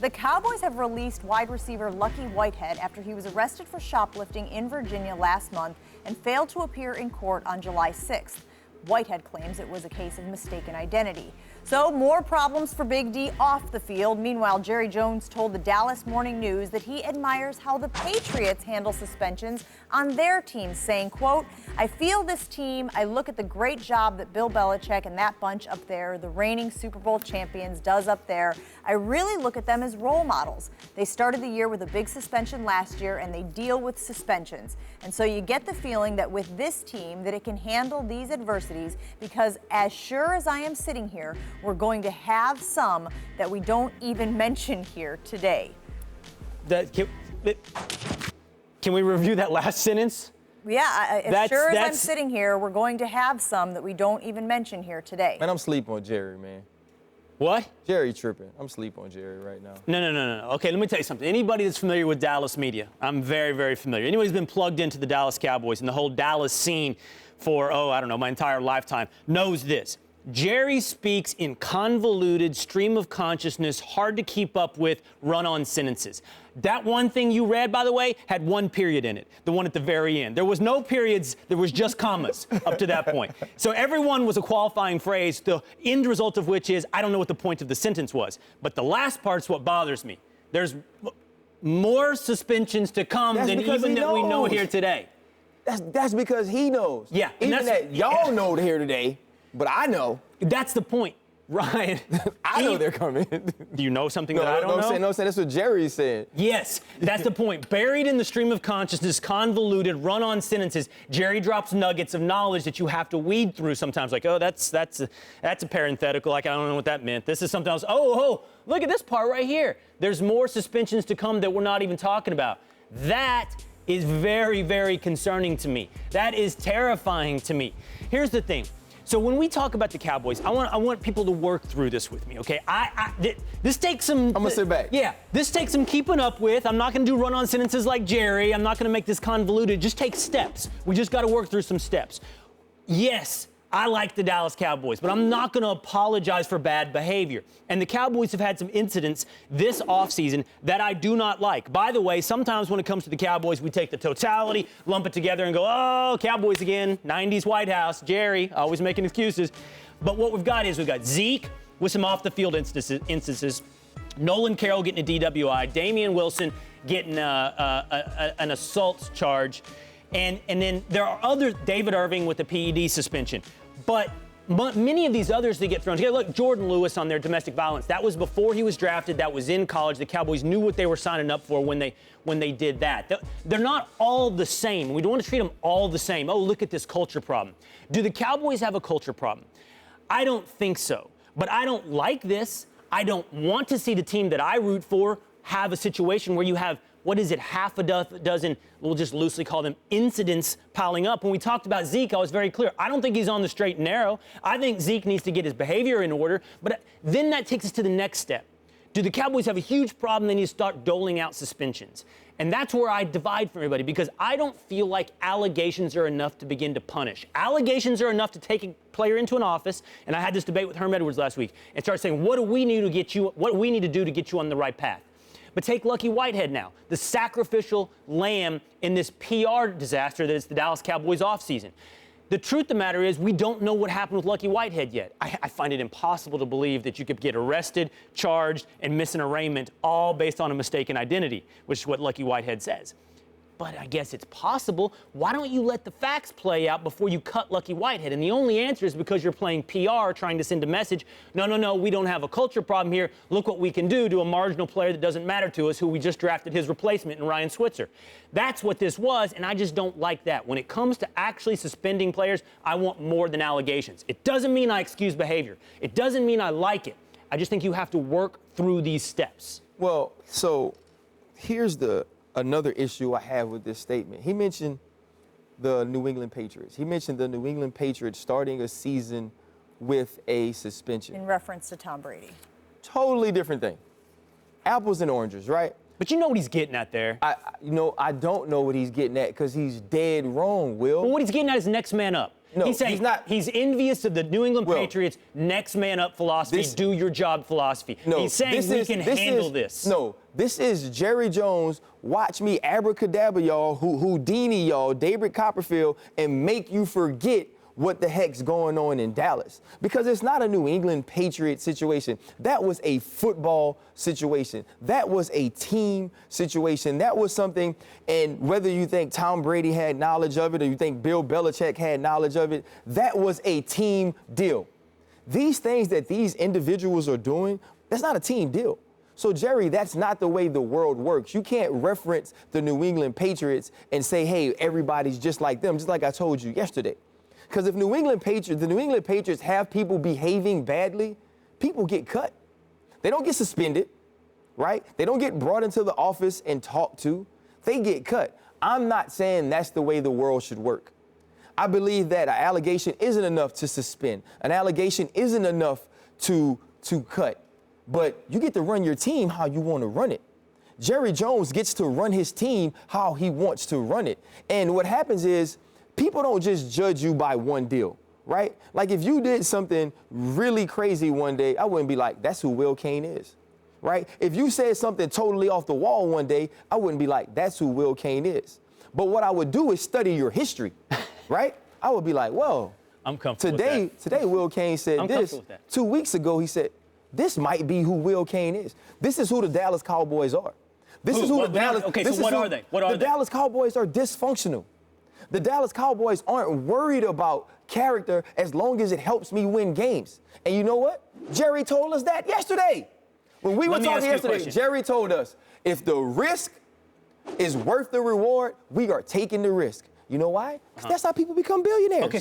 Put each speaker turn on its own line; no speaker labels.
The Cowboys have released wide receiver Lucky Whitehead after he was arrested for shoplifting in Virginia last month and failed to appear in court on July 6th. Whitehead claims it was a case of mistaken identity. So more problems for Big D off the field. Meanwhile, Jerry Jones told the Dallas Morning News that he admires how the Patriots handle suspensions on their teams, saying, quote, "I feel this team, I look at the great job that Bill Belichick and that bunch up there, the reigning Super Bowl champions, does up there. I really look at them as role models. They started the year with a big suspension last year and they deal with suspensions. And so you get the feeling that with this team that it can handle these adversities because as sure as I am sitting here, we're going to have some that we don't even mention here today."
Can we review that last sentence?
Yeah, as sure as I'm sitting here, we're going to have some that we don't even mention here today.
Man, I'm asleep on Jerry, man.
What?
Jerry tripping. I'm asleep on Jerry right now.
No. Okay, let me tell you something. Anybody that's familiar with Dallas media, I'm very, very familiar. Anybody who's been plugged into the Dallas Cowboys and the whole Dallas scene for, I don't know, my entire lifetime, knows this. Jerry speaks in convoluted, stream of consciousness, hard to keep up with, run-on sentences. That one thing you read, by the way, had one period in it, the one at the very end. There was no periods, there was just commas up to that point. So everyone was a qualifying phrase, the end result of which is, I don't know what the point of the sentence was. But the last part's what bothers me. There's more suspensions to come than even that we know here today.
That's because he knows.
Yeah.
Even that y'all know here today. But I know.
That's the point, Ryan.
I know they're coming.
Do you know something that I don't know?
No, I'm saying that's what Jerry's saying.
Yes, that's the point. Buried in the stream of consciousness, convoluted, run-on sentences, Jerry drops nuggets of knowledge that you have to weed through sometimes. Like, that's a parenthetical. Like, I don't know what that meant. This is something else. Oh, look at this part right here. There's more suspensions to come that we're not even talking about. That is very, very concerning to me. That is terrifying to me. Here's the thing. So when we talk about the Cowboys, I want people to work through this with me, okay? This takes some...
I'm gonna sit back.
Yeah, this takes some keeping up with. I'm not gonna do run-on sentences like Jerry. I'm not gonna make this convoluted. Just take steps. We just gotta work through some steps. Yes, I like the Dallas Cowboys, but I'm not going to apologize for bad behavior. And the Cowboys have had some incidents this offseason that I do not like. By the way, sometimes when it comes to the Cowboys, we take the totality, lump it together, and go, oh, Cowboys again, 90s White House, Jerry, always making excuses. But what we've got Zeke with some off-the-field instances, Nolan Carroll getting a DWI, Damian Wilson getting an assault charge, and then there are other, David Irving with the PED suspension. But many of these others that get thrown together, look, Jordan Lewis on their domestic violence. That was before he was drafted. That was in college. The Cowboys knew what they were signing up for when they did that. They're not all the same. We don't want to treat them all the same. Oh, look at this culture problem. Do the Cowboys have a culture problem? I don't think so. But I don't like this. I don't want to see the team that I root for have a situation where you have, half a dozen, we'll just loosely call them incidents piling up. When we talked about Zeke, I was very clear. I don't think he's on the straight and narrow. I think Zeke needs to get his behavior in order. But then that takes us to the next step. Do the Cowboys have a huge problem? They need to start doling out suspensions. And that's where I divide from everybody, because I don't feel like allegations are enough to begin to punish. Allegations are enough to take a player into an office, and I had this debate with Herm Edwards last week, and start saying, what do we need to do to get you on the right path? But take Lucky Whitehead now, the sacrificial lamb in this PR disaster that is the Dallas Cowboys offseason. The truth of the matter is we don't know what happened with Lucky Whitehead yet. I find it impossible to believe that you could get arrested, charged, and miss an arraignment all based on a mistaken identity, which is what Lucky Whitehead says. But I guess it's possible. Why don't you let the facts play out before you cut Lucky Whitehead? And the only answer is because you're playing PR, trying to send a message. No, we don't have a culture problem here. Look what we can do to a marginal player that doesn't matter to us, who we just drafted his replacement in Ryan Switzer. That's what this was, and I just don't like that. When it comes to actually suspending players, I want more than allegations. It doesn't mean I excuse behavior. It doesn't mean I like it. I just think you have to work through these steps.
Well, so here's another issue I have with this statement. He mentioned the New England Patriots. He mentioned the New England Patriots starting a season with a suspension.
In reference to Tom Brady.
Totally different thing. Apples and oranges, right?
But you know what he's getting at there.
I don't know what he's getting at because he's dead wrong, Will.
Well, what he's getting at is next man up.
No,
he's saying
he's not.
He's envious of the New England
Well,
Patriots' next man up philosophy, do your job philosophy.
No,
he's saying we can handle this.
No, this is Jerry Jones. Watch me abracadabra, y'all, Houdini, y'all, David Copperfield, and make you forget what the heck's going on in Dallas. Because it's not a New England Patriots situation. That was a football situation. That was a team situation. That was something, and whether you think Tom Brady had knowledge of it or you think Bill Belichick had knowledge of it, that was a team deal. These things that these individuals are doing, that's not a team deal. So, Jerry, that's not the way the world works. You can't reference the New England Patriots and say, hey, everybody's just like them, just like I told you yesterday. Because if the New England Patriots have people behaving badly, people get cut. They don't get suspended, right? They don't get brought into the office and talked to. They get cut. I'm not saying that's the way the world should work. I believe that an allegation isn't enough to suspend. An allegation isn't enough to cut. But you get to run your team how you want to run it. Jerry Jones gets to run his team how he wants to run it. And what happens is, people don't just judge you by one deal, right? Like if you did something really crazy one day, I wouldn't be like, that's who Will Cain is, right? If you said something totally off the wall one day, I wouldn't be like, that's who Will Cain is. But what I would do is study your history, right? I would be like, well,
I'm comfortable with that.
Today Will Cain said this. 2 weeks ago, he said, this might be who Will Cain is. This is who the Dallas Cowboys are. This is who the Dallas.
Okay, so what are they? What are
they?
The
Dallas Cowboys are dysfunctional. The Dallas Cowboys aren't worried about character as long as it helps me win games. And you know what? Jerry told us that yesterday. When we were talking yesterday, Jerry told us, if the risk is worth the reward, we are taking the risk. You know why? Because that's how people become billionaires.
Okay.